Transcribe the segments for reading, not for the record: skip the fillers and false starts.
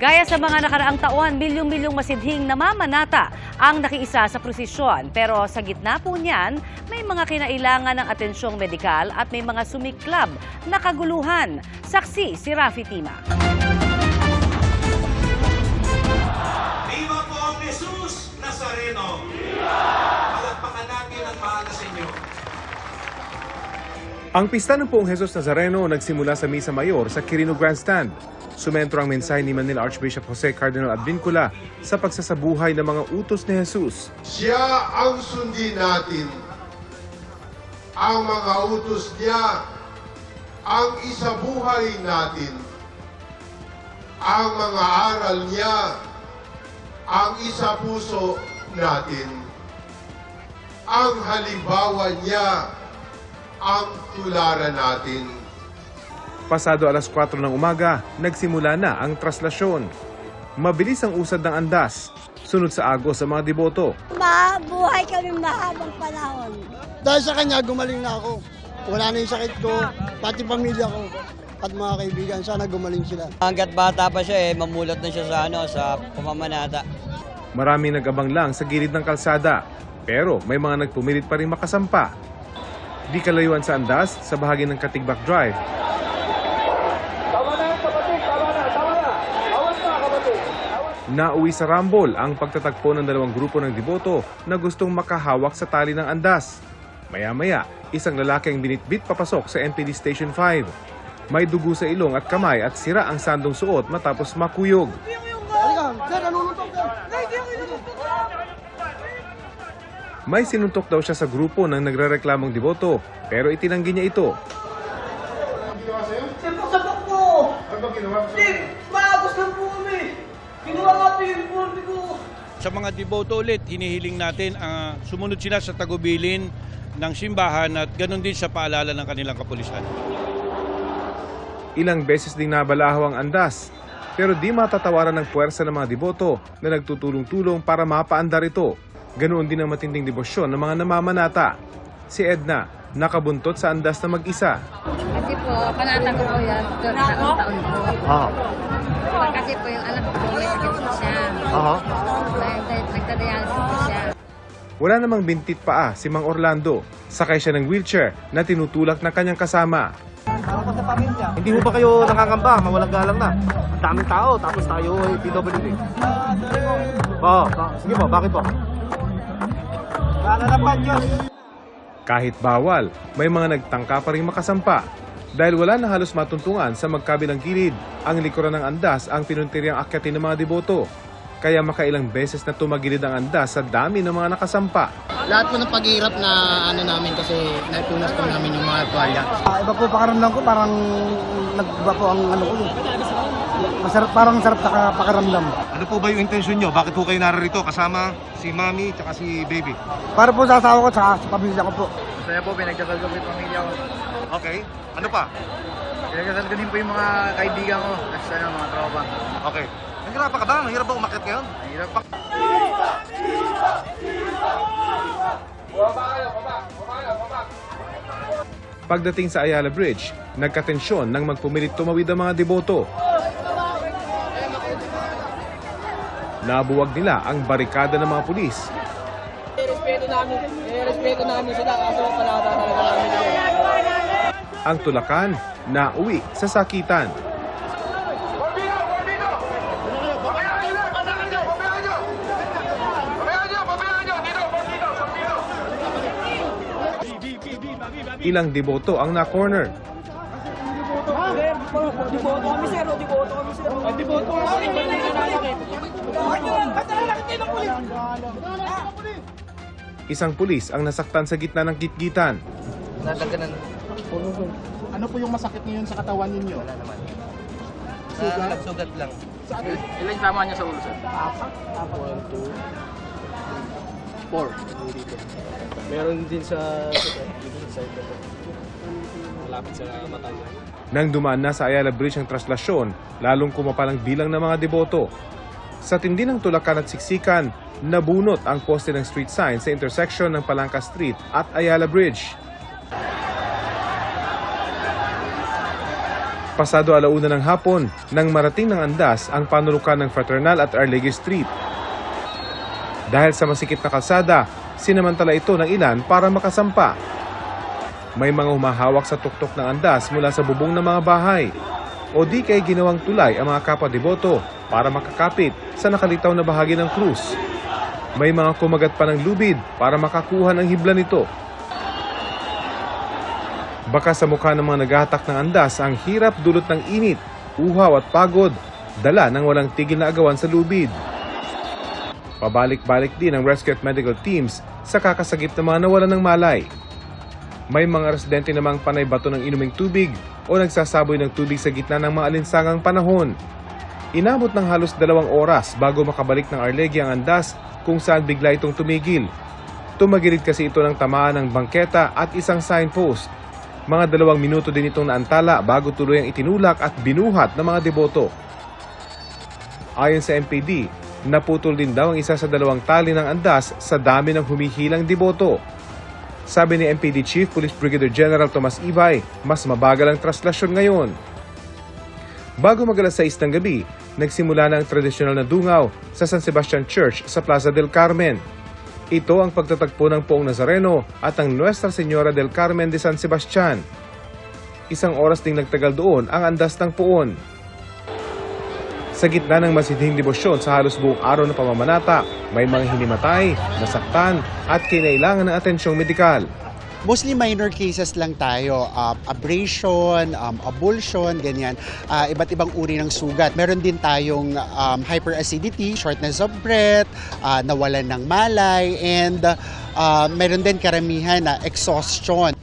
Gaya sa mga nakaraang taon, milyong-milyong masidhing namamanata ang nakiisa sa prosesyon. Pero sa gitna po niyan, may mga kinailangan ng atensyong medikal at may mga sumiklab na kaguluhan. Saksi si Rafi Tima. Viva po ang Jesus Nazareno! Palakpakan natin ang mahal na Senyor. Ang pista ng Poong Jesus Nazareno nagsimula sa Misa Mayor sa Quirino Grandstand. Sumentro ang mensahe ni Manila Archbishop Jose Cardinal Advincula sa pagsasabuhay ng mga utos ni Jesus. Siya ang sundin natin. Ang mga utos niya ang isabuhay natin. Ang mga aral niya ang isapuso natin. Ang halimbawa niya ang tularan natin. Pasado alas 4 ng umaga, nagsimula na ang traslasyon. Mabilis ang usad ng andas, sunod sa agos sa mga deboto. Mabuhay kami mahabang panahon. Dahil sa kanya, gumaling na ako. Wala na yung sakit ko, pati pamilya ko at mga kaibigan. Sana gumaling sila. Hanggat bata pa siya, mamulat na siya sa pamamanata. Maraming nag-abang lang sa gilid ng kalsada, pero may mga nagpumilit pa rin makasampa. Di kalayuan sa andas, sa bahagi ng Katigbak Drive. Nauwi sa Rambol ang pagtatagpo ng dalawang grupo ng deboto na gustong makahawak sa tali ng andas. Maya-maya, isang lalaki ang binitbit papasok sa NPD Station 5. May dugo sa ilong at kamay at sira ang sandong suot matapos makuyog. May sinuntok daw siya sa grupo ng nagrereklamong deboto, pero itinanggi niya ito. Sabak po! Ano ba ginawa mo? Maagos lang po kami! Ginawa nga po yung uniforme ko! Sa mga deboto ulit, hinihiling natin sumunod sila sa tagubilin ng simbahan at ganoon din sa paalala ng kanilang kapulisan. Ilang beses ding nabalaho ang andas, pero di matatawaran ng puwersa ng mga deboto na nagtutulong-tulong para mapaandar ito. Ganoon din ang matinding debosyon ng mga namamanata. Si Edna, nakabuntot sa andas na mag-isa. Kasi po, panata ko po yan, taon po. Kasi po yung anak ko, may sakit po siya. Nagtadialysis po siya. Wala namang bintit paa si Mang Orlando. Sakay siya ng wheelchair na tinutulak ng kanyang kasama. Hindi mo ba kayo nakakamba? Mawalang galang na. Ang daming tao, tapos tayo ay PWD. Sige po, bakit po? Kahit bawal, may mga nagtangka pa rin makasampa. Dahil wala na halos matuntungan sa magkabilang gilid, ang likuran ng andas ang pinuntiriyang akyatin ng mga deboto. Kaya makailang beses na tumagilid ang andas sa dami ng mga nakasampa. Lahat po ng paghihirap na namin kasi naitunas po namin yung mga tuwalya. Iba po pakaramdam ko, parang nagba po ang ko. Parang sarap sa pakaramdam. Ano po ba yung intensyon nyo? Bakit po kayo narito kasama si Mami at si Baby? Para po sa asawa ko at sa pamilya ko po. Masaya po, pinagdasal ko po yung pamilya ko. Okay. Ano pa? Pinagdasal ko din po yung mga kaibigan ko at mga tropa. Okay. Nahirapan ka ba? Mahirap ba umakyat ngayon? Mahirap pa. Pagdating sa Ayala Bridge, nagkatensyon nang magpumilit tumawid ang mga deboto. Nabuwag nila ang barikada ng mga pulis. Respeto namin sila kaso panata talaga namin. Ang tulakan, nauwi sa sakitan. Ilang deboto ang na-corner. Isang pulis ang nasaktan sa gitna ng gitgitan. Ano po yung masakit ngayon sa katawan ninyo? Wala naman. Sugat lang. Ilan tama niya sa ulo, sir? 4. Meron din sa side ko. Malapit sa mata niya. Nang dumaan na sa Ayala Bridge ang traslasyon, lalong kumapal ang bilang ng mga deboto. Sa tindi ng tulakan at siksikan, nabunot ang poste ng street sign sa intersection ng Palangka Street at Ayala Bridge. Pasado 1:00 ng hapon nang marating ng andas ang panulukan ng Fraternal at Arlegue Street. Dahil sa masikip na kalsada, sinamantala ito ng ilan para makasampa. May mga humahawak sa tuktok ng andas mula sa bubong ng mga bahay o di kay ginawang tulay ang mga kapwa-deboto para makakapit sa nakalitaw na bahagi ng krus. May mga kumagat pa ng lubid para makakuha ng hibla nito. Baka sa mukha ng mga naghahatak ng andas ang hirap dulot ng init, uhaw at pagod, dala ng walang tigil na agawan sa lubid. Pabalik-balik din ang rescue at medical teams sa kakasagip ng mga nawalan ng malay. May mga residente namang panay bato ng inuming tubig o nagsasaboy ng tubig sa gitna ng mga alinsangang panahon. Inabot ng halos 2 oras bago makabalik ng Arlegue ang andas kung saan bigla itong tumigil. Tumagilid kasi ito ng tamaan ng bangketa at isang signpost. Mga 2 minuto din itong naantala bago tuluyang itinulak at binuhat ng mga deboto. Ayon sa MPD, naputol din daw ang isa sa 2 tali ng andas sa dami ng humihilang deboto. Sabi ni MPD Chief Police Brigadier General Tomas Ibay, mas mabagal ang traslasyon ngayon. Bago mag-alas 6 ng gabi, nagsimula na ang tradisyonal na dungaw sa San Sebastian Church sa Plaza del Carmen. Ito ang pagtatagpo ng Poong Nazareno at ang Nuestra Señora del Carmen de San Sebastian. 1 oras ding nagtagal doon ang andas ng puon. Sa gitna ng masidhing debosyon sa halos buong araw na pamamanata, may mga hinimatay, nasaktan at kinailangan ng atensyong medikal. Mostly minor cases lang tayo, abrasion, avulsion, ganyan. Iba't ibang uri ng sugat. Meron din tayong hyperacidity, shortness of breath, nawalan ng malay, and meron din karamihan na exhaustion.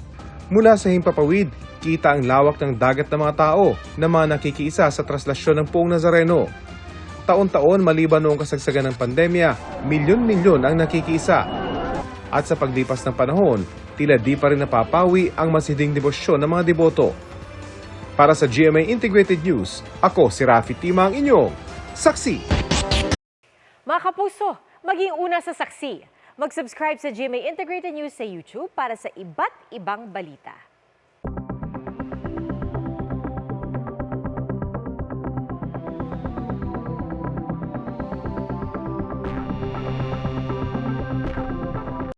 Mula sa Himpapawid, kita ang lawak ng dagat ng mga tao na mga nakikiisa sa traslasyon ng Poong Nazareno. Taon-taon maliban noong kasagsagan ng pandemya, milyon-milyon ang nakikiisa. At sa paglipas ng panahon, tila di pa rin napapawi ang masiding debosyon ng mga deboto. Para sa GMA Integrated News, ako si Rafi Tima, ang inyong saksi. Mga kapuso, maging una sa saksi. Mag-subscribe sa GMA Integrated News sa YouTube para sa iba't ibang balita.